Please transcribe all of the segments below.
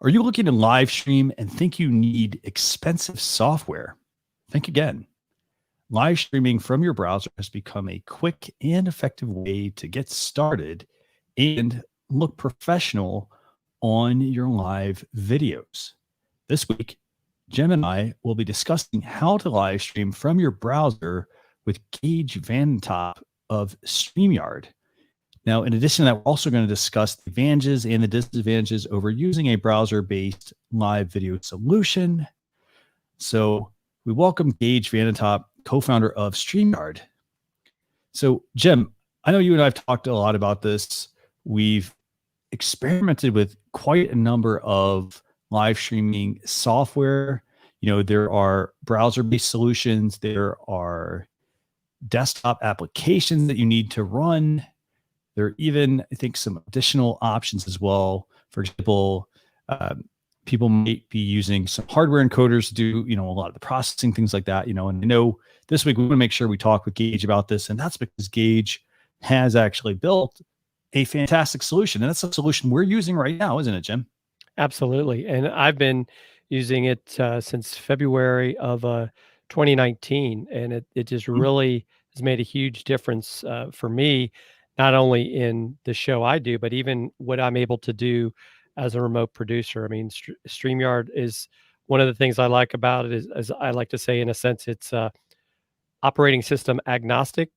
Are you looking to live stream and think you need expensive software? Think again. Live streaming from your browser has become a quick and effective way to get started and look professional on your live videos. This week, Jim and I will be discussing how to live stream from your browser with Geige Vandentop of StreamYard. Now, in addition to that, we're also going to discuss the advantages and the disadvantages over using a browser-based live video solution. So we welcome Geige Vandentop, co-founder of StreamYard. So, Jim, I know you and I have talked a lot about this. We've experimented with quite a number of live streaming software. There are browser-based solutions. There are desktop applications that you need to run. There are even, I think, some additional options as well. For example, people might be using some hardware encoders to do, a lot of the processing, things like that, and I know this week we want to make sure we talk with Geige about this, and that's because Geige has actually built a fantastic solution, and that's a solution we're using right now, isn't it, Jim? Absolutely, and I've been using it since February of 2019, and it just really has made a huge difference for me, not only in the show I do, but even what I'm able to do as a remote producer. I mean, StreamYard is one of the things I like about it is, as I like to say, in a sense, it's operating system agnostic.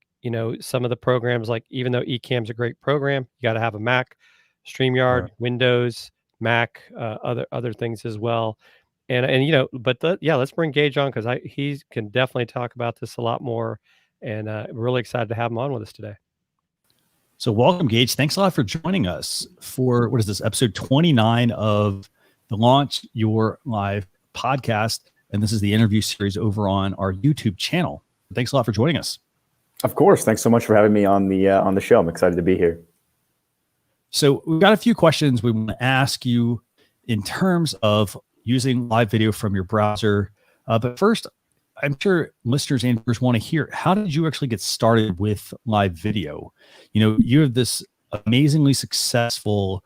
Some of the programs, like even though Ecamm's a great program, you got to have a Mac. StreamYard, right. Windows, Mac, other things as well. And let's bring Geige on because he can definitely talk about this a lot more. And really excited to have him on with us today. So welcome, Geige. Thanks a lot for joining us for, what is this, episode 29 of the Launch Your Live podcast. And this is the interview series over on our YouTube channel. Thanks a lot for joining us. Of course. Thanks so much for having me on the show. I'm excited to be here. So we've got a few questions we want to ask you in terms of using live video from your browser. But first, I'm sure listeners and viewers want to hear, how did you actually get started with live video? You have this amazingly successful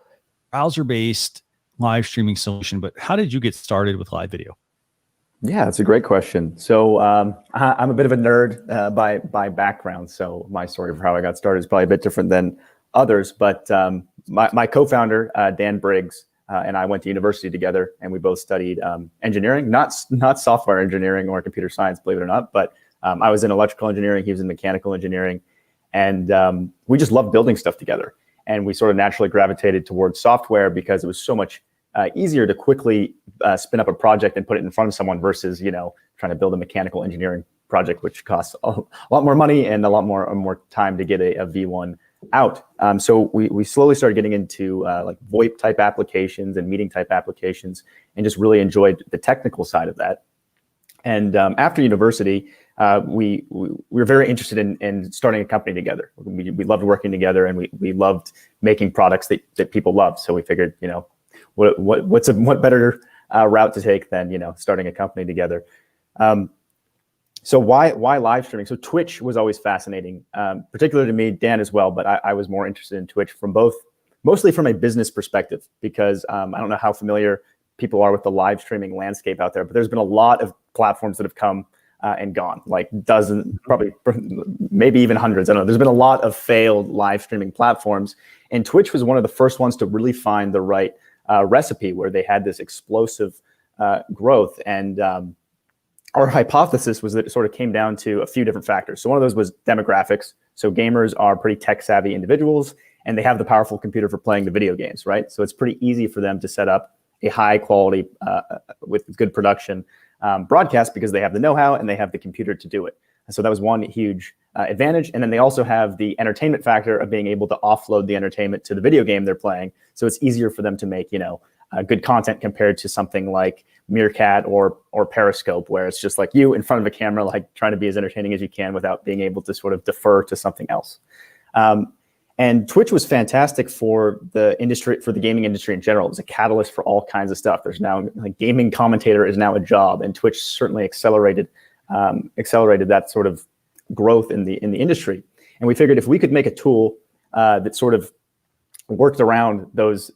browser-based live streaming solution, but how did you get started with live video? Yeah, that's a great question. So I'm a bit of a nerd by background. So my story of how I got started is probably a bit different than others. But my co-founder, Dan Briggs, and I went to university together, and we both studied engineering, not software engineering or computer science, believe it or not. But I was in electrical engineering, he was in mechanical engineering, and we just loved building stuff together. And we sort of naturally gravitated towards software because it was so much easier to quickly spin up a project and put it in front of someone versus trying to build a mechanical engineering project, which costs a lot more money and a lot more time to get a V1 out. So we slowly started getting into like VoIP type applications and meeting type applications, and just really enjoyed the technical side of that. And after university, we were very interested in starting a company together. We loved working together, and we loved making products that people loved. So we figured, what better route to take than starting a company together. So why live streaming? So Twitch was always fascinating, particularly to me, Dan as well, but I was more interested in Twitch mostly from a business perspective, because I don't know how familiar people are with the live streaming landscape out there, but there's been a lot of platforms that have come and gone, like dozens, probably maybe even hundreds. I don't know. There's been a lot of failed live streaming platforms, and Twitch was one of the first ones to really find the right recipe, where they had this explosive growth. And our hypothesis was that it sort of came down to a few different factors. So one of those was demographics. So gamers are pretty tech savvy individuals, and they have the powerful computer for playing the video games, right? So it's pretty easy for them to set up a high quality with good production broadcast, because they have the know-how and they have the computer to do it. And so that was one huge advantage. And then they also have the entertainment factor of being able to offload the entertainment to the video game they're playing. So it's easier for them to make, good content compared to something like Meerkat or Periscope, where it's just like you in front of a camera, like trying to be as entertaining as you can without being able to sort of defer to something else. And Twitch was fantastic for the industry, for the gaming industry in general. It was a catalyst for all kinds of stuff. There's now, like, gaming commentator is now a job, and Twitch certainly accelerated that sort of growth in the industry. And we figured if we could make a tool that sort of worked around those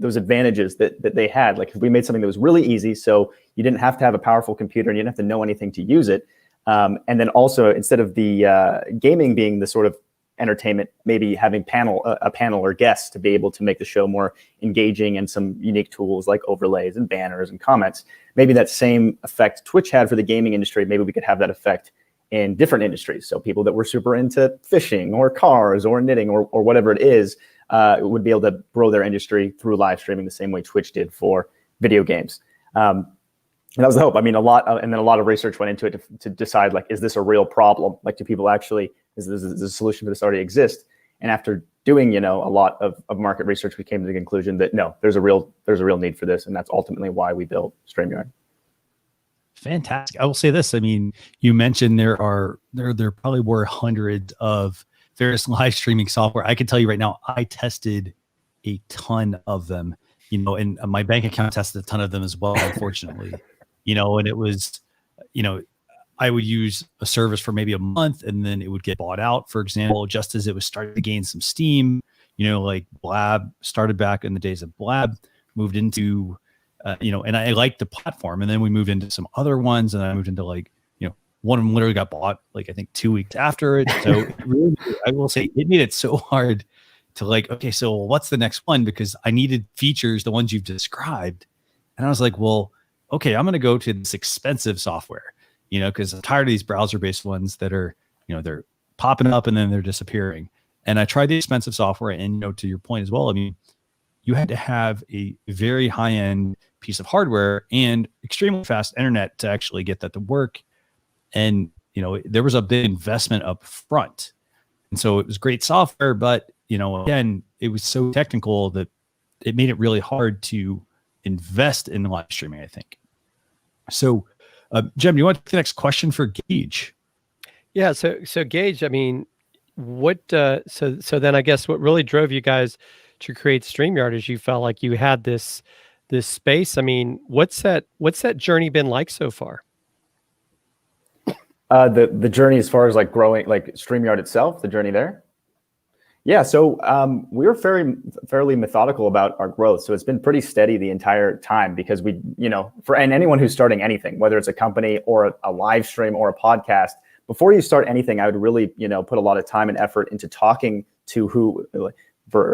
advantages that they had. Like if we made something that was really easy, so you didn't have to have a powerful computer and you didn't have to know anything to use it. And then also, instead of the gaming being the sort of entertainment, maybe having a panel or guests to be able to make the show more engaging, and some unique tools like overlays and banners and comments. Maybe that same effect Twitch had for the gaming industry, maybe we could have that effect in different industries. So people that were super into fishing or cars or knitting or whatever it is, would be able to grow their industry through live streaming the same way Twitch did for video games. And that was the hope. I mean, a lot of research went into it to decide, like, is this a real problem? Like, do people actually, is a solution for this already exist? And after doing, a lot of market research, we came to the conclusion that no, there's a real need for this. And that's ultimately why we built StreamYard. Fantastic. I will say this. I mean, you mentioned there probably were hundreds of various live streaming software. I can tell you right now, I tested a ton of them, and my bank account tested a ton of them as well, unfortunately, and it was, I would use a service for maybe a month and then it would get bought out, for example, just as it was starting to gain some steam, like Blab started back in the days of Blab, moved into, and I liked the platform. And then we moved into some other ones, and I moved into one of them literally got bought, I think 2 weeks after it. So really, I will say it made it so hard to okay, so what's the next one? Because I needed features, the ones you've described. And I was like, well, okay, I'm going to go to this expensive software, because I'm tired of these browser-based ones that are, they're popping up and then they're disappearing. And I tried the expensive software, and, to your point as well, I mean, you had to have a very high-end piece of hardware and extremely fast internet to actually get that to work. And, there was a big investment up front. And so it was great software, but, again, it was so technical that it made it really hard to invest in live streaming, I think. So, Jim, do you want the next question for Geige? Yeah. So Geige, I mean, what, so then I guess what really drove you guys to create StreamYard is you felt like you had this space. I mean, what's that journey been like so far? The journey as far as growing, StreamYard itself, the journey there. Yeah, so we were fairly methodical about our growth. So it's been pretty steady the entire time, because we, and anyone who's starting anything, whether it's a company or a live stream or a podcast, before you start anything, I would really, put a lot of time and effort into talking to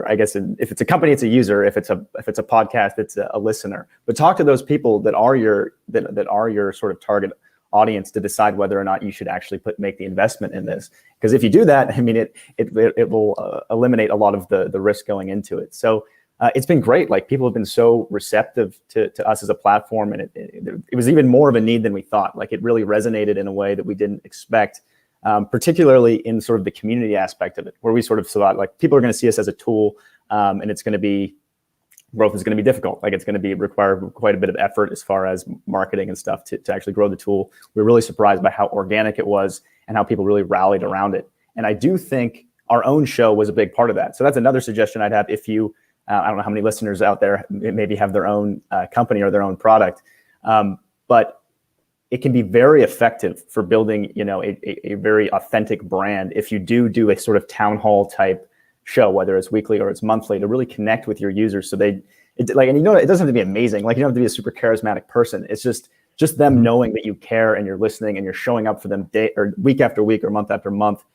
I guess if it's a company, it's a user. If it's a podcast, it's a listener. But talk to those people that are your sort of target audience to decide whether or not you should actually make the investment in this. Because if you do that, I mean, it will eliminate a lot of the risk going into it. So it's been great. People have been so receptive to us as a platform, and it was even more of a need than we thought. It really resonated in a way that we didn't expect, particularly in sort of the community aspect of it, where we sort of thought people are going to see us as a tool, and it's going to be, growth is going to be difficult. It's going to require quite a bit of effort as far as marketing and stuff to actually grow the tool. We were really surprised by how organic it was and how people really rallied around it. And I do think our own show was a big part of that. So that's another suggestion I'd have if you, I don't know how many listeners out there maybe have their own company or their own product, but it can be very effective for building, a very authentic brand if you do a sort of town hall type show, whether it's weekly or it's monthly, to really connect with your users. So and it doesn't have to be amazing. You don't have to be a super charismatic person. It's just them knowing that you care and you're listening and you're showing up for them week after week or month after month.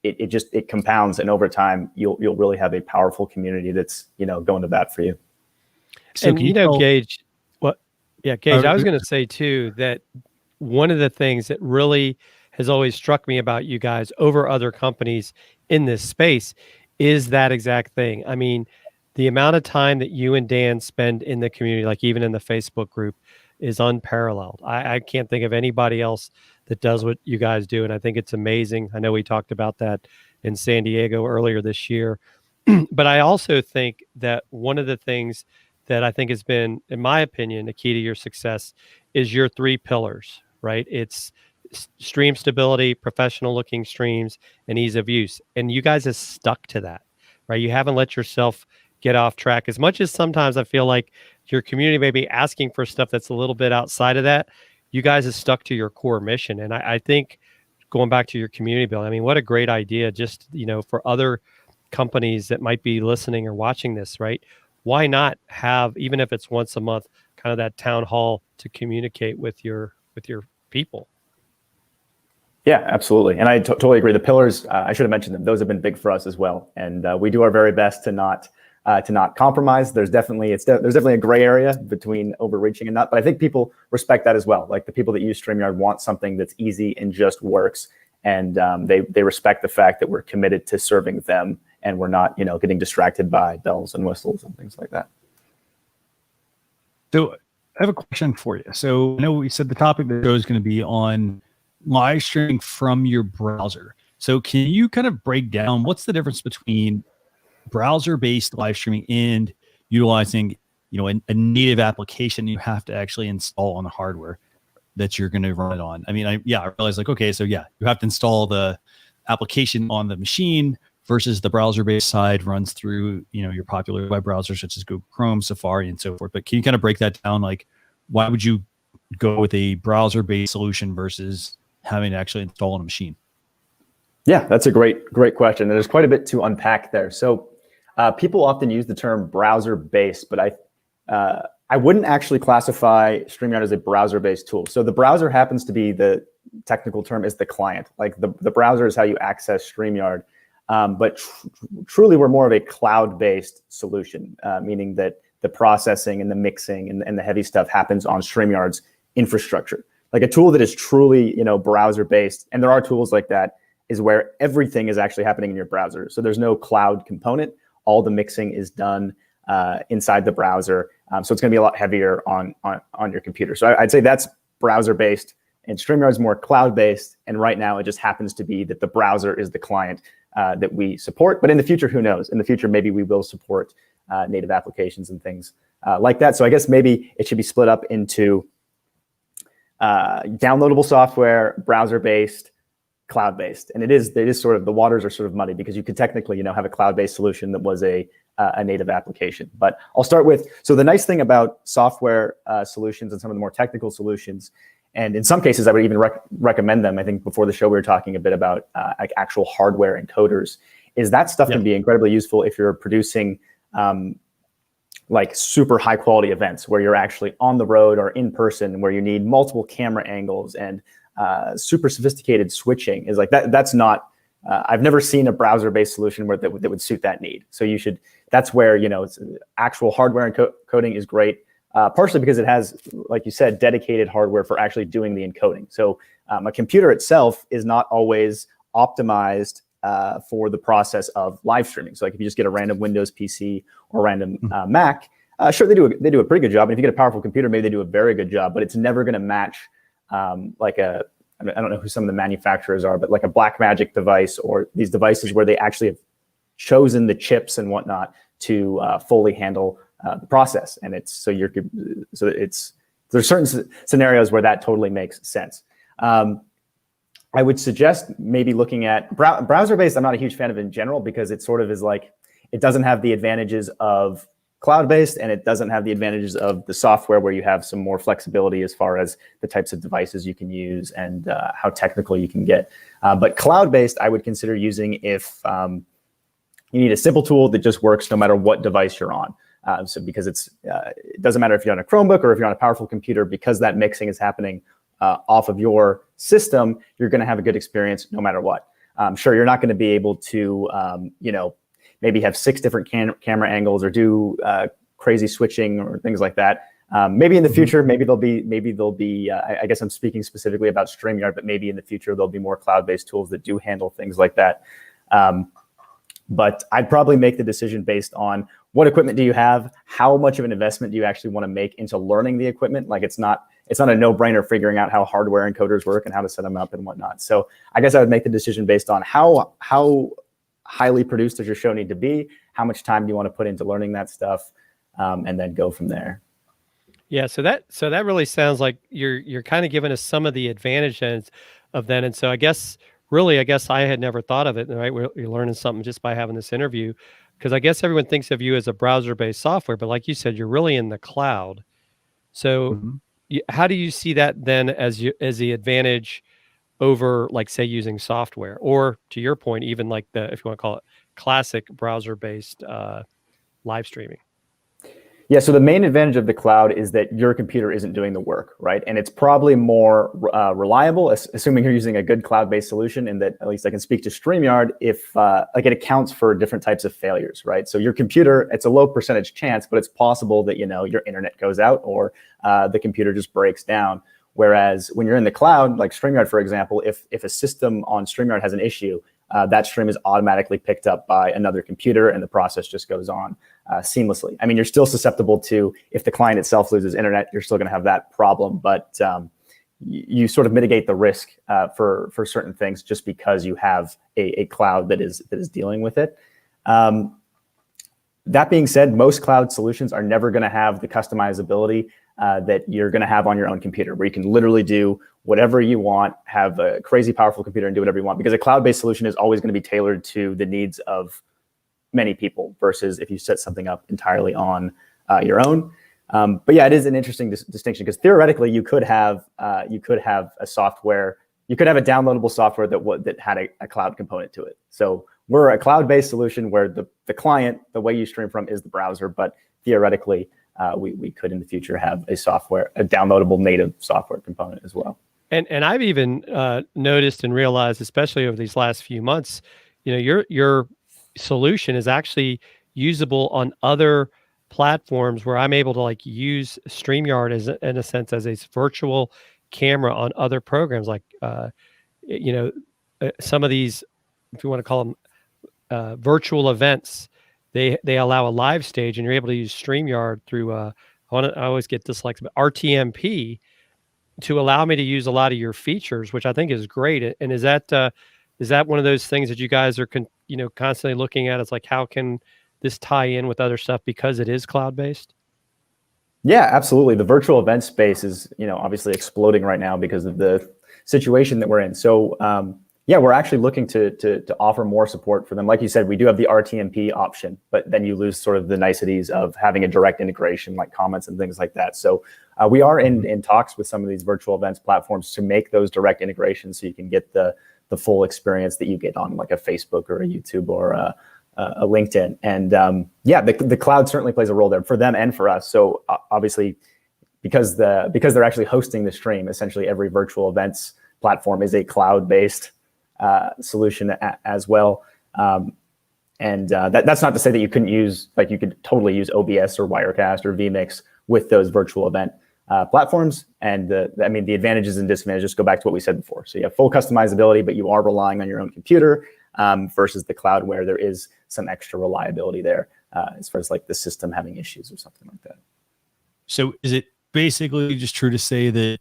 It compounds, and over time you'll really have a powerful community that's, going to bat for you. So and Geige, Geige, I was going to say too, that one of the things that really has always struck me about you guys over other companies in this space is that exact thing. I mean, the amount of time that you and Dan spend in the community, even in the Facebook group, is unparalleled. I can't think of anybody else that does what you guys do. And I think it's amazing. I know we talked about that in San Diego earlier this year, but I also think that one of the things that I think has been, in my opinion, the key to your success is your 3 pillars, right? It's stream stability, professional looking streams, and ease of use. And you guys have stuck to that, right? You haven't let yourself get off track. As much as sometimes I feel like your community may be asking for stuff that's a little bit outside of that, you guys have stuck to your core mission. And I think going back to your community building, I mean, what a great idea just, for other companies that might be listening or watching this, right? Why not have, even if it's once a month, kind of that town hall to communicate with your people? Yeah, absolutely. And I totally agree. The pillars, I should have mentioned them. Those have been big for us as well. And we do our very best to not compromise. There's definitely a gray area between overreaching and not, but I think people respect that as well. Like the people that use StreamYard want something that's easy and just works. And they respect the fact that we're committed to serving them and we're not, getting distracted by bells and whistles and things like that. So I have a question for you. So I know we said the topic of the show is going to be on live streaming from your browser. So can you kind of break down what's the difference between browser-based live streaming and utilizing, a native application you have to actually install on the hardware that you're going to run it on? I mean, I realized you have to install the application on the machine versus the browser-based side runs through, your popular web browsers such as Google Chrome, Safari, and so forth. But can you kind of break that down? Like, why would you go with a browser-based solution versus having to actually install on a machine? Yeah, that's a great question. There's quite a bit to unpack there. So people often use the term browser-based, but I wouldn't actually classify StreamYard as a browser-based tool. So the browser happens to be, the technical term is the client. Like the browser is how you access StreamYard. But truly, we're more of a cloud-based solution, meaning that the processing and the mixing and the heavy stuff happens on StreamYard's infrastructure. Like a tool that is truly, browser-based, and there are tools like that, is where everything is actually happening in your browser. So there's no cloud component. All the mixing is done inside the browser. So it's going to be a lot heavier on your computer. So I'd say that's browser-based, and StreamYard is more cloud-based. And right now, it just happens to be that the browser is the client that we support. But in the future, who knows? In the future, maybe we will support native applications and things like that. So I guess maybe it should be split up into downloadable software, browser-based, cloud-based. And it is sort of, the waters are sort of muddy because you could technically, have a cloud-based solution that was a native application. But I'll start with, so the nice thing about software solutions and some of the more technical solutions, and in some cases I would even recommend them. I think before the show we were talking a bit about like actual hardware encoders, is that stuff can be incredibly useful if you're producing like super high quality events where you're actually on the road or in person, where you need multiple camera angles and super sophisticated switching. Is like that's not, I've never seen a browser-based solution where that would suit that need. So that's where, it's actual hardware encoding is great, partially because it has, like you said, dedicated hardware for actually doing the encoding. So a computer itself is not always optimized for the process of live streaming. So like if you just get a random Windows PC or random Mac, sure, they do a pretty good job. And if you get a powerful computer, maybe they do a very good job, but it's never going to match like I don't know who some of the manufacturers are, but like a Blackmagic device or these devices where they actually have chosen the chips and whatnot to fully handle the process. And there's certain scenarios where that totally makes sense. I would suggest maybe looking at browser-based. I'm not a huge fan of in general because it sort of is like, it doesn't have the advantages of cloud-based, and it doesn't have the advantages of the software where you have some more flexibility as far as the types of devices you can use and how technical you can get. But cloud-based, I would consider using if you need a simple tool that just works no matter what device you're on. So because it doesn't matter if you're on a Chromebook or if you're on a powerful computer, because that mixing is happening off of your system, you're going to have a good experience no matter what. Sure, you're not going to be able to, maybe have 6 different camera angles or do crazy switching or things like that. Maybe in the future, maybe there'll be. I guess I'm speaking specifically about StreamYard, but maybe in the future there'll be more cloud-based tools that do handle things like that. But I'd probably make the decision based on what equipment do you have, how much of an investment do you actually want to make into learning the equipment. Like it's not a no-brainer figuring out how hardware encoders work and how to set them up and whatnot. So I guess I would make the decision based on how highly produced does your show need to be, how much time do you want to put into learning that stuff, and then go from there. Yeah, so that really sounds like you're kind of giving us some of the advantages of that. And so I guess I had never thought of it, right? You're learning something just by having this interview, because I guess everyone thinks of you as a browser-based software, but like you said, you're really in the cloud. So how do you see that then as the advantage over, like, say, using software, or to your point, even like if you want to call it classic browser-based live streaming? Yeah, so the main advantage of the cloud is that your computer isn't doing the work, right? And it's probably more reliable, assuming you're using a good cloud-based solution, and that at least I can speak to StreamYard if like it accounts for different types of failures, right? So your computer, it's a low percentage chance, but it's possible that, you know, your internet goes out or the computer just breaks down. Whereas when you're in the cloud, like StreamYard, for example, if a system on StreamYard has an issue, that stream is automatically picked up by another computer, and the process just goes on seamlessly. I mean, you're still susceptible to, if the client itself loses internet, you're still going to have that problem, but you sort of mitigate the risk for certain things just because you have a cloud that is dealing with it. That being said, most cloud solutions are never going to have the customizability that you're going to have on your own computer, where you can literally do whatever you want, have a crazy powerful computer and do whatever you want, because a cloud-based solution is always going to be tailored to the needs of many people versus if you set something up entirely on your own. But yeah, it is an interesting distinction, because theoretically you could have a software, you could have a downloadable software that had a cloud component to it. So we're a cloud-based solution where the client, the way you stream from, is the browser, but theoretically we could in the future have a downloadable native software component as well. And I've even noticed and realized, especially over these last few months, you know, your solution is actually usable on other platforms, where I'm able to like use StreamYard in a sense as a virtual camera on other programs, like you know, some of these, if you want to call them virtual events, they allow a live stage, and you're able to use StreamYard through I always get dyslexic, but RTMP, to allow me to use a lot of your features, which I think is great. And is that one of those things that you guys are constantly looking at? It's like, how can this tie in with other stuff because it is cloud-based? Yeah, absolutely. The virtual event space is, you know, obviously exploding right now because of the situation that we're in. So yeah, we're actually looking to offer more support for them. Like you said, we do have the RTMP option, but then you lose sort of the niceties of having a direct integration, like comments and things like that. So we are in talks with some of these virtual events platforms to make those direct integrations, so you can get the full experience that you get on like a Facebook or a YouTube or a LinkedIn. And yeah, the cloud certainly plays a role there for them and for us. So obviously, because they're actually hosting the stream, essentially every virtual events platform is a cloud-based solution as well. And that's not to say that you couldn't use, like, you could totally use OBS or Wirecast or vMix with those virtual event platforms. And I mean, the advantages and disadvantages go back to what we said before. So you have full customizability, but you are relying on your own computer versus the cloud, where there is some extra reliability there as far as like the system having issues or something like that. So is it basically just true to say that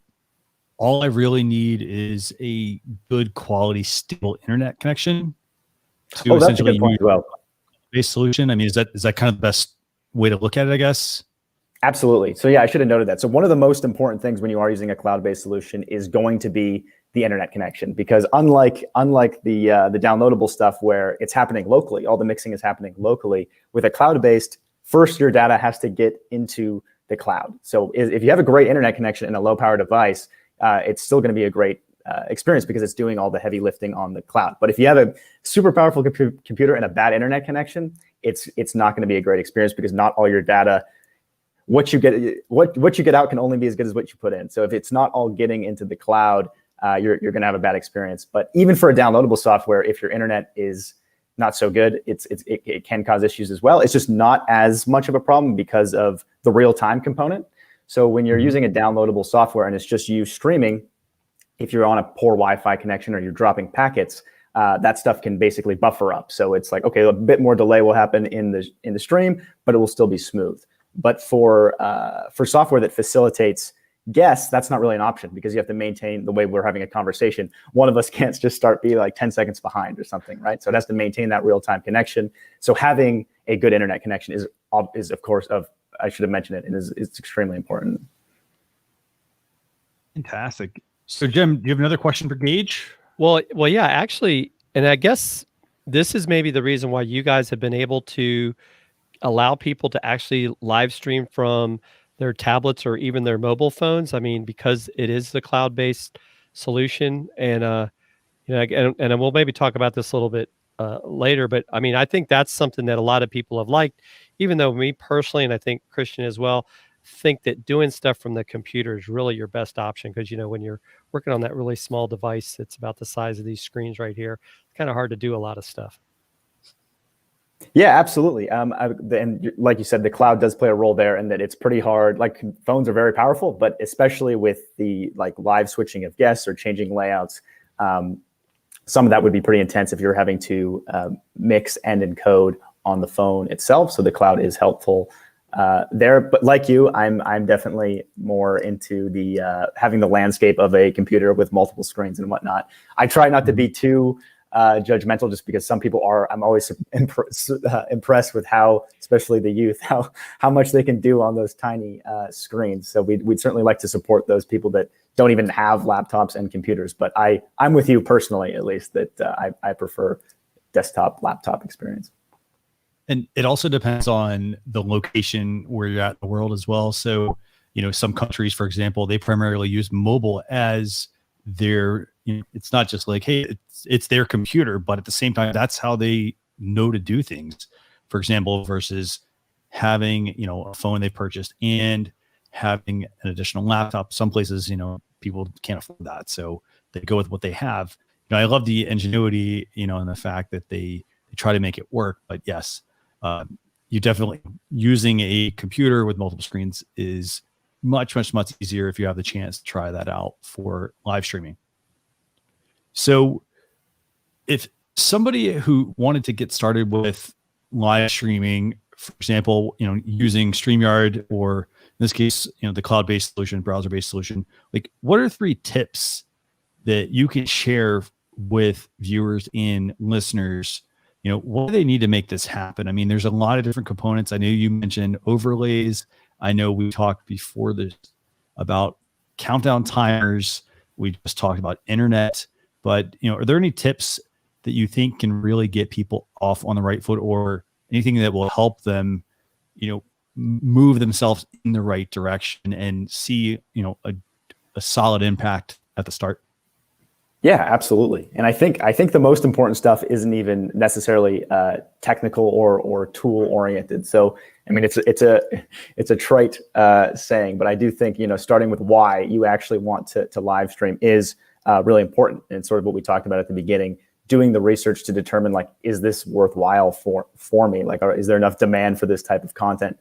all I really need is a good quality, stable internet connection to essentially use a base solution? I mean, is that kind of the best way to look at it, I guess? Absolutely. So yeah, I should have noted that. So one of the most important things when you are using a cloud-based solution is going to be the internet connection, because unlike the downloadable stuff where it's happening locally, all the mixing is happening locally, with a cloud-based, first your data has to get into the cloud. So if you have a great internet connection and a low-power device, it's still going to be a great experience because it's doing all the heavy lifting on the cloud. But if you have a super powerful computer and a bad internet connection, it's not going to be a great experience, because not all your data, what you get out can only be as good as what you put in. So if it's not all getting into the cloud, you're going to have a bad experience. But even for a downloadable software, if your internet is not so good, it can cause issues as well. It's just not as much of a problem because of the real-time component. So when you're using a downloadable software and it's just you streaming, if you're on a poor Wi-Fi connection or you're dropping packets, that stuff can basically buffer up. So it's like, okay, a bit more delay will happen in the stream, but it will still be smooth. But for software that facilitates guests, that's not really an option, because you have to maintain the way we're having a conversation. One of us can't just start be like 10 seconds behind or something, right? So it has to maintain that real-time connection. So having a good internet connection is of course I should have mentioned it, and it's extremely important. Fantastic. So Jim, do you have another question for Geige? Well, yeah, actually, and I guess this is maybe the reason why you guys have been able to allow people to actually live stream from their tablets or even their mobile phones. I mean, because it is the cloud-based solution. And and we'll maybe talk about this a little bit later. But I mean, I think that's something that a lot of people have liked, even though me personally, and I think Christian as well, think that doing stuff from the computer is really your best option, because when you're working on that really small device that's about the size of these screens right here, it's kind of hard to do a lot of stuff. Yeah, absolutely. And like you said, the cloud does play a role there, and that it's pretty hard. Like, phones are very powerful, but especially with the live switching of guests or changing layouts, some of that would be pretty intense if you're having to mix and encode on the phone itself. So the cloud is helpful there. But like you, I'm definitely more into the having the landscape of a computer with multiple screens and whatnot. I try not to be too judgmental, just because some people are. I'm always impressed with how, especially the youth, how much they can do on those tiny screens. So we'd certainly like to support those people that don't even have laptops and computers. But I'm with you personally, at least, that I prefer desktop laptop experience. And it also depends on the location where you're at in the world as well. So, some countries, for example, they primarily use mobile as their, it's not just like, hey, it's their computer, but at the same time, that's how they know to do things. For example, versus having, a phone they purchased and having an additional laptop. Some places, people can't afford that. So they go with what they have. I love the ingenuity, and the fact that they try to make it work. But yes, you definitely, using a computer with multiple screens is much easier if you have the chance to try that out for live streaming. So if somebody who wanted to get started with live streaming, for example, using StreamYard, or in this case, the cloud-based solution, browser-based solution, like, what are 3 tips that you can share with viewers and listeners? What do they need to make this happen? I mean, there's a lot of different components. I know you mentioned overlays. I know we talked before this about countdown timers. We just talked about internet, but are there any tips that you think can really get people off on the right foot, or anything that will help them, move themselves in the right direction and see, a solid impact at the start? Yeah, absolutely. And I think the most important stuff isn't even necessarily technical or tool oriented. So, I mean, it's a trite saying, but I do think, starting with why you actually want to live stream is really important. And sort of what we talked about at the beginning, doing the research to determine, like, is this worthwhile for me? Like, is there enough demand for this type of content?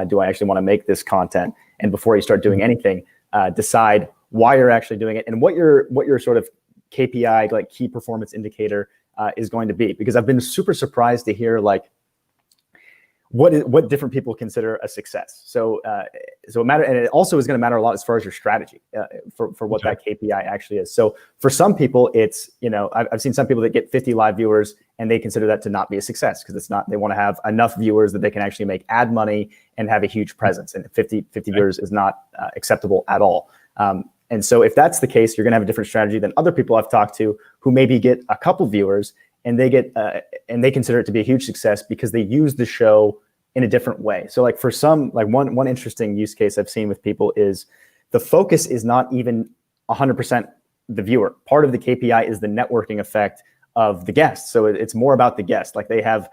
Do I actually want to make this content? And before you start doing anything, decide why you're actually doing it and what your sort of KPI, like key performance indicator, is going to be. Because I've been super surprised to hear, like, what different people consider a success. So it matter, and it also is going to matter a lot as far as your strategy for what that KPI actually is. So for some people, it's, I've seen some people that get 50 live viewers and they consider that to not be a success, because it's not. They want to have enough viewers that they can actually make ad money and have a huge presence. And 50 viewers is not acceptable at all. And so if that's the case, you're going to have a different strategy than other people I've talked to who maybe get a couple viewers and they get and they consider it to be a huge success because they use the show in a different way. So, like, for some, like one interesting use case I've seen with people is the focus is not even 100% the viewer. Part of the KPI is the networking effect of the guest. So it's more about the guest. Like, they have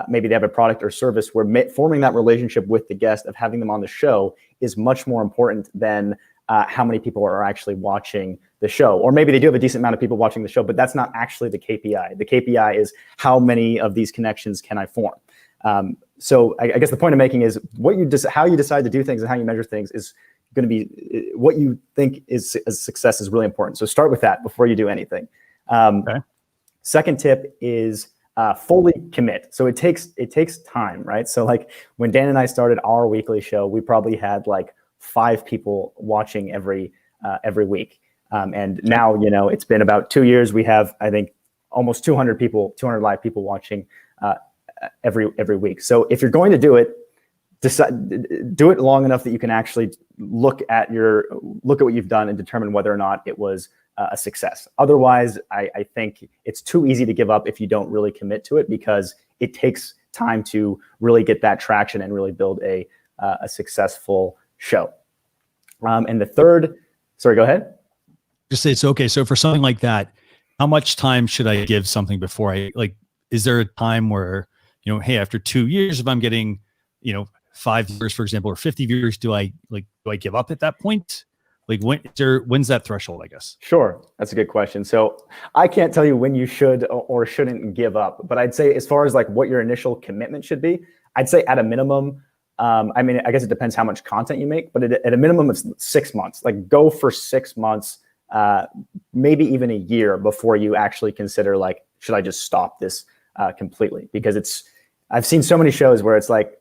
maybe they have a product or service where forming that relationship with the guest, of having them on the show, is much more important than how many people are actually watching the show. Or maybe they do have a decent amount of people watching the show, but that's not actually the KPI. The KPI is how many of these connections can I form. So I guess the point I'm making is how you decide to do things and how you measure things is going to be what you think is a success is really important. So start with that before you do anything. Okay. Second tip is fully commit. So it takes time, right? So, like, when Dan and I started our weekly show, we probably had like 5 people watching every week. And now, it's been about 2 years. We have, I think, almost 200 live people watching every week. So if you're going to do it, do it long enough that you can actually look at what you've done and determine whether or not it was a success. Otherwise, I think it's too easy to give up if you don't really commit to it, because it takes time to really get that traction and really build a successful show. And the third, sorry, go ahead. just say it's okay. So for something like that, how much time should I give something before I like, is there a time where, hey, after 2 years, if I'm getting, 5 viewers, for example, or 50 viewers, do I give up at that point? Like when's that threshold, I guess? Sure. That's a good question. So I can't tell you when you should or shouldn't give up, but I'd say as far as like what your initial commitment should be, I'd say at a minimum, I mean, I guess it depends how much content you make, but at a minimum of 6 months, like go for 6 months, maybe even a year before you actually consider like, should I just stop this completely? Because I've seen so many shows where it's like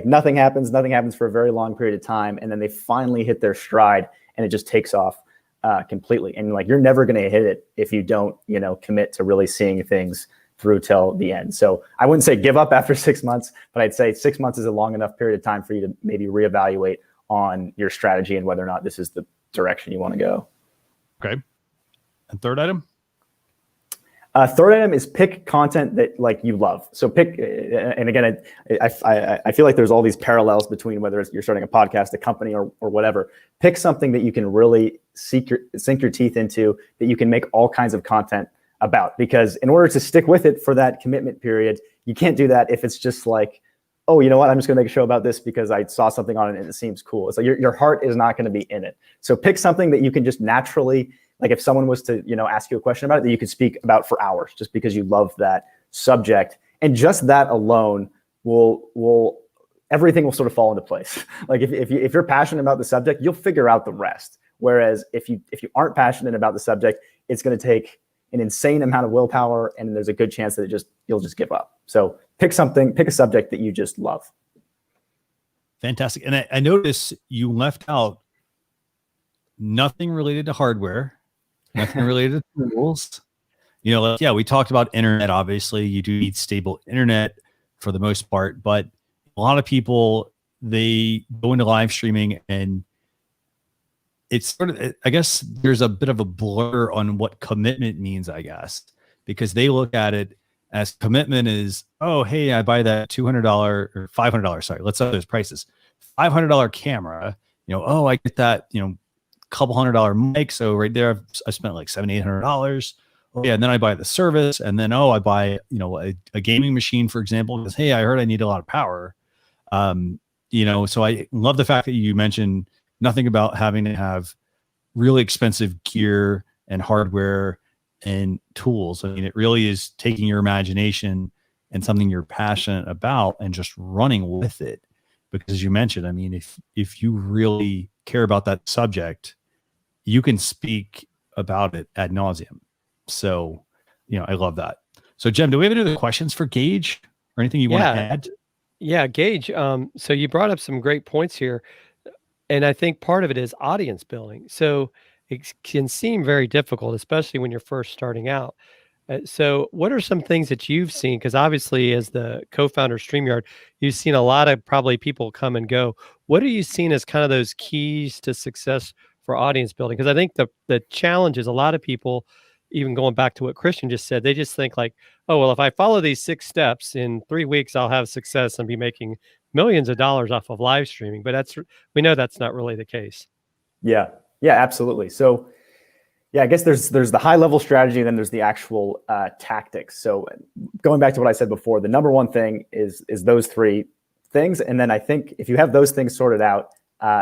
nothing happens for a very long period of time. And then they finally hit their stride and it just takes off completely. And like, you're never going to hit it if you don't, commit to really seeing things through till the end. So I wouldn't say give up after 6 months, but I'd say 6 months is a long enough period of time for you to maybe reevaluate on your strategy and whether or not this is the direction you want to go. Okay. And third item? Third item is pick content that like you love. So pick, and again, I feel like there's all these parallels between whether you're starting a podcast, a company, or whatever. Pick something that you can really sink your teeth into, that you can make all kinds of content about. Because in order to stick with it for that commitment period, you can't do that if it's just like, oh, you know what, I'm just going to make a show about this because I saw something on it and it seems cool. It's like your heart is not going to be in it. So pick something that you can just naturally, like if someone was to, ask you a question about it, that you could speak about for hours just because you love that subject. And just that alone will everything will sort of fall into place. Like if you're passionate about the subject, you'll figure out the rest. Whereas if you aren't passionate about the subject, it's going to take an insane amount of willpower, and there's a good chance that you'll just give up. So pick a subject that you just love. Fantastic. And I noticed you left out nothing related to hardware, nothing related to tools. We talked about internet. Obviously, you do need stable internet for the most part, but a lot of people, they go into live streaming and it's sort of, I guess there's a bit of a blur on what commitment means, I guess, because they look at it as commitment is, oh, hey, I buy that $200 or $500. Sorry, let's up those prices. $500 camera, oh, I get that, couple $100 mic. So right there, I spent like $700-800. Oh yeah. And then I buy the service, and then, I buy, a gaming machine, for example, because, hey, I heard I need a lot of power. So I love the fact that you mentioned nothing about having to have really expensive gear and hardware and tools. I mean, it really is taking your imagination and something you're passionate about and just running with it. Because as you mentioned, I mean, if you really care about that subject, you can speak about it ad nauseum. So, I love that. So Jem, do we have any other questions for Geige or anything you want to add? Yeah, Geige. So you brought up some great points here. And I think part of it is audience building. So it can seem very difficult, especially when you're first starting out. So what are some things that you've seen? Because obviously, as the co-founder of StreamYard, you've seen a lot of probably people come and go. What are you seeing as kind of those keys to success for audience building? Because I think the challenge is a lot of people, even going back to what Christian just said, they just think like, oh, well, if I follow these 6 steps in 3 weeks, I'll have success and be making millions of dollars off of live streaming. But we know that's not really the case. Yeah, absolutely. So yeah, I guess there's the high level strategy, and then there's the actual tactics. So going back to what I said before, the number one thing is those 3 things. And then I think if you have those things sorted out,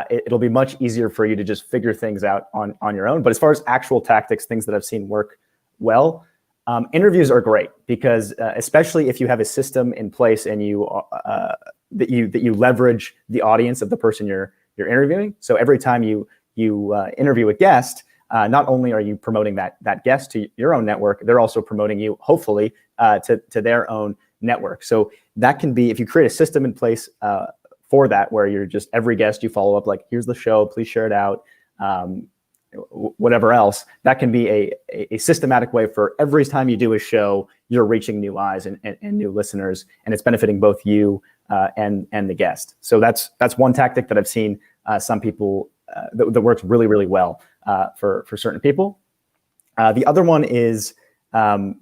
it'll be much easier for you to just figure things out on your own. But as far as actual tactics, things that I've seen work well, interviews are great because especially if you have a system in place and that you leverage the audience of the person you're interviewing. So every time you interview a guest, not only are you promoting that guest to your own network, they're also promoting you, hopefully, to their own network. So that can be, if you create a system in place for that, where you're just every guest you follow up, like, here's the show, please share it out, whatever else, that can be a systematic way for every time you do a show, you're reaching new eyes and new listeners, and it's benefiting both you and the guest. So that's one tactic that I've seen some people that works really, really well for certain people. The other one is repurposing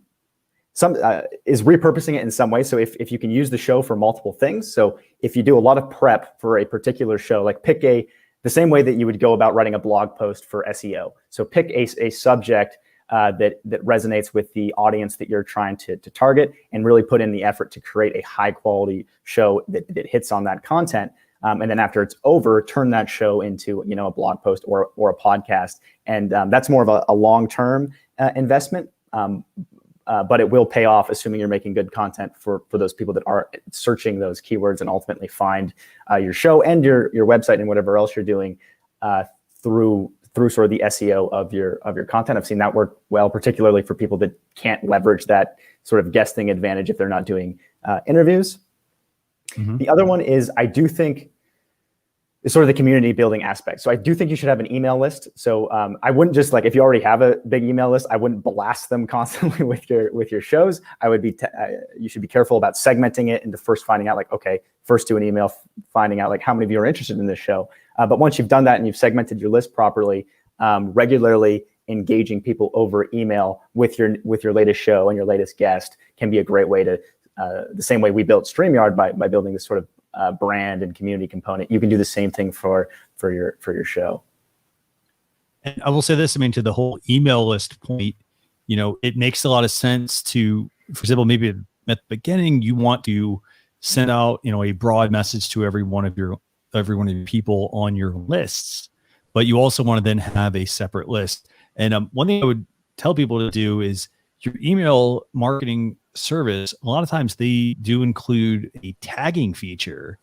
it in some way. So if you can use the show for multiple things. So if you do a lot of prep for a particular show, like pick a the same way that you would go about writing a blog post for SEO. So pick a subject that resonates with the audience that you're trying to target, and really put in the effort to create a high quality show that hits on that content. And then after it's over, turn that show into, you know, a blog post or a podcast. And that's more of a long-term investment, but it will pay off, assuming you're making good content for those people that are searching those keywords and ultimately find your show and your website and whatever else you're doing through sort of the SEO of your content. I've seen that work well, particularly for people that can't leverage that sort of guesting advantage if they're not doing interviews. Mm-hmm. The other one is, I do think, is sort of the community building aspect. So I do think you should have an email list. So I wouldn't just, like, if you already have a big email list, I wouldn't blast them constantly with your shows. I would be you should be careful about segmenting it into first finding out, like, okay, first do an email, finding out like how many of you are interested in this show. But once you've done that and you've segmented your list properly, regularly engaging people over email with your latest show and your latest guest can be a great way to, the same way we built StreamYard by building this sort of brand and community component. You can do the same thing for your show. And I will say this, I mean, to the whole email list point, you know, it makes a lot of sense to, for example, maybe at the beginning, you want to send out, you know, a broad message to every one of your people on your lists, but you also want to then have a separate list. And one thing I would tell people to do is, your email marketing service, a lot of times they do include a tagging feature.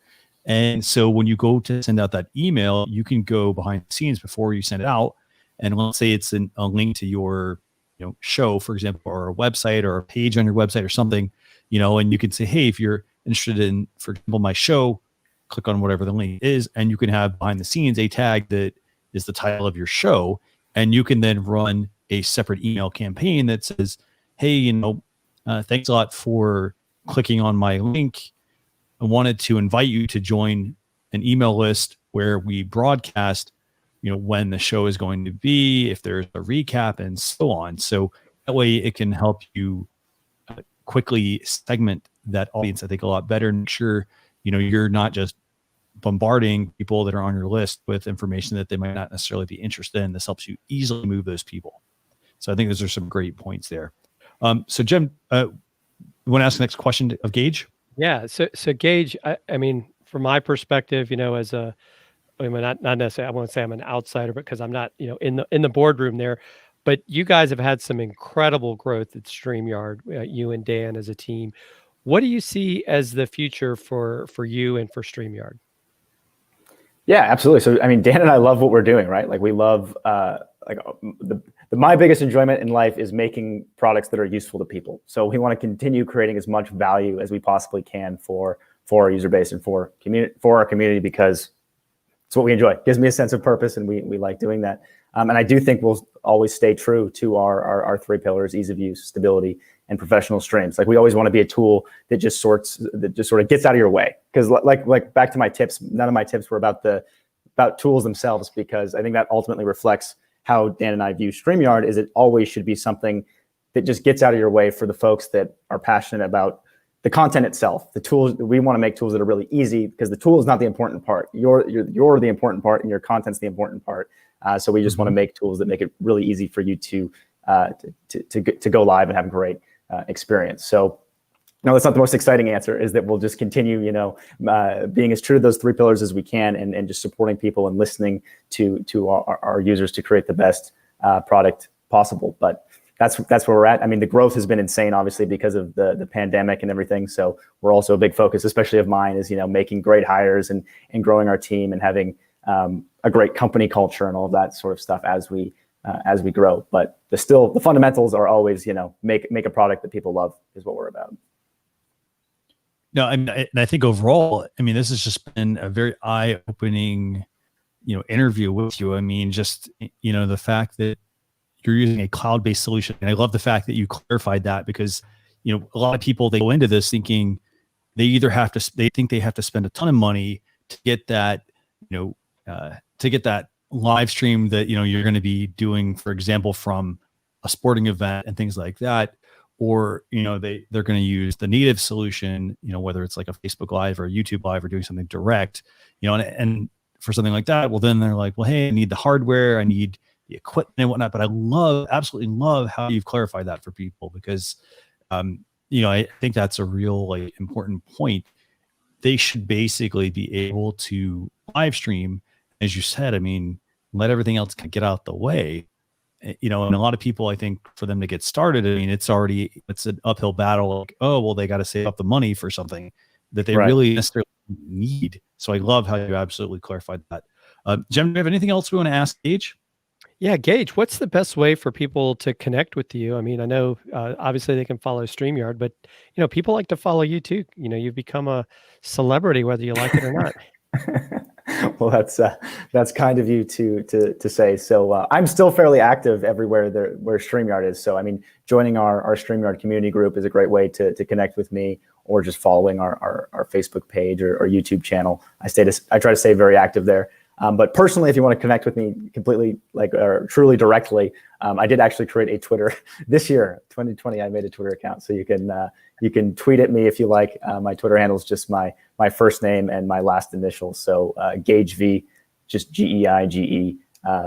And so when you go to send out that email, you can go behind the scenes before you send it out. And let's say it's a link to your, you know, show, for example, or a website or a page on your website or something, you know, and you can say, hey, if you're interested in, for example, my show, click on whatever the link is, and you can have behind the scenes a tag that is the title of your show. And you can then run a separate email campaign that says, hey, you know, thanks a lot for clicking on my link. I wanted to invite you to join an email list where we broadcast, you know, when the show is going to be, if there's a recap, and so on. So that way it can help you quickly segment that audience, I think, a lot better, and make sure, you know, you're not just bombarding people that are on your list with information that they might not necessarily be interested in. This helps you easily move those people. So I think those are some great points there. So Jim, you want to ask the next question of Geige? Yeah. So Geige, I mean, from my perspective, you know, as a, I mean, not necessarily, I won't say I'm an outsider, because I'm not, you know, in the boardroom there, but you guys have had some incredible growth at StreamYard, you and Dan as a team. What do you see as the future for you and for StreamYard? Yeah, absolutely. So, I mean, Dan and I love what we're doing, right? Like, we love, my biggest enjoyment in life is making products that are useful to people. So we want to continue creating as much value as we possibly can for our user base and for our community, because it's what we enjoy. It gives me a sense of purpose, and we like doing that. And I do think we'll always stay true to our three pillars: ease of use, stability, and professional streams. Like, we always want to be a tool that just sort of gets out of your way. Because like back to my tips, none of my tips were about tools themselves, because I think that ultimately reflects how Dan and I view StreamYard. Is it always should be something that just gets out of your way for the folks that are passionate about the content itself. The tools, we want to make tools that are really easy, because the tool is not the important part. You're the important part, and your content's the important part. So we just want to make tools that make it really easy for you to go live and have a great experience. So, no, that's not the most exciting answer. Is that we'll just continue, you know, being as true to those three pillars as we can, and just supporting people and listening to our users to create the best product possible. But that's where we're at. I mean, the growth has been insane, obviously, because of the pandemic and everything. So we're also a big focus, especially of mine, is, you know, making great hires and growing our team and having a great company culture and all of that sort of stuff as we grow. But the fundamentals are always, you know, make a product that people love is what we're about. No, and I think overall, I mean, this has just been a very eye-opening, you know, interview with you. I mean, just, you know, the fact that you're using a cloud-based solution, and I love the fact that you clarified that, because, you know, a lot of people, they go into this thinking they think they have to spend a ton of money to get that, you know, to get that live stream that, you know, you're going to be doing, for example, from a sporting event and things like that. Or, you know, they're going to use the native solution, you know, whether it's like a Facebook Live or a YouTube Live or doing something direct, you know, and for something like that, well, then they're like, well, hey, I need the hardware, I need the equipment and whatnot. But I absolutely love how you've clarified that for people, because, I think that's a real important point. They should basically be able to live stream, as you said. I mean, let everything else get out the way. And a lot of people, I think, for them to get started, I mean, it's an uphill battle. Like, oh, well, they got to save up the money for something that they really necessarily need. So I love how you absolutely clarified that. Jim, do you have anything else we want to ask Geige? Yeah, Geige, what's the best way for people to connect with you? I mean, I know obviously they can follow StreamYard, but people like to follow you too. You've become a celebrity, whether you like it or not. Well, that's kind of you to say. So I'm still fairly active everywhere where StreamYard is. So I mean, joining our StreamYard community group is a great way to connect with me, or just following our Facebook page or YouTube channel. I try to stay very active there. But personally, if you want to connect with me completely, or truly directly, I did actually create a Twitter this year, 2020. I made a Twitter account, so you can tweet at me if you like. My Twitter handle is just my first name and my last initial. So Geige V, just Geige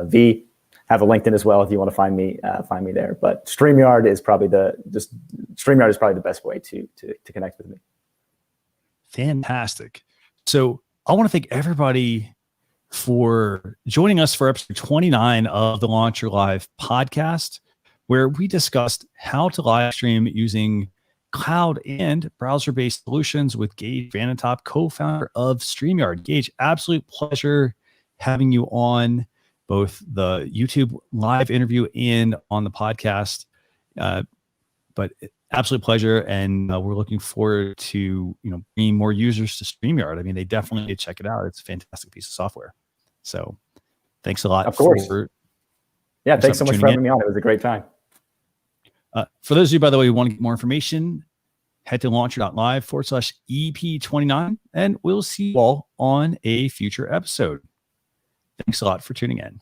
V. Have a LinkedIn as well if you want to find me there. But StreamYard is probably the best way to connect with me. Fantastic. So I want to thank everybody for joining us for episode 29 of the Launch Your Live podcast, where we discussed how to live stream using cloud and browser-based solutions with Geige Vandentop, co-founder of StreamYard. Geige, absolute pleasure having you on both the YouTube live interview and on the podcast. But absolute pleasure, and we're looking forward to bringing more users to StreamYard. I mean, they definitely need to check it out. It's a fantastic piece of software. So thanks a lot. Of course. Thanks so much for having me on. It was a great time. For those of you, by the way, who want to get more information, head to launcher.live/EP29, and we'll see you all on a future episode. Thanks a lot for tuning in.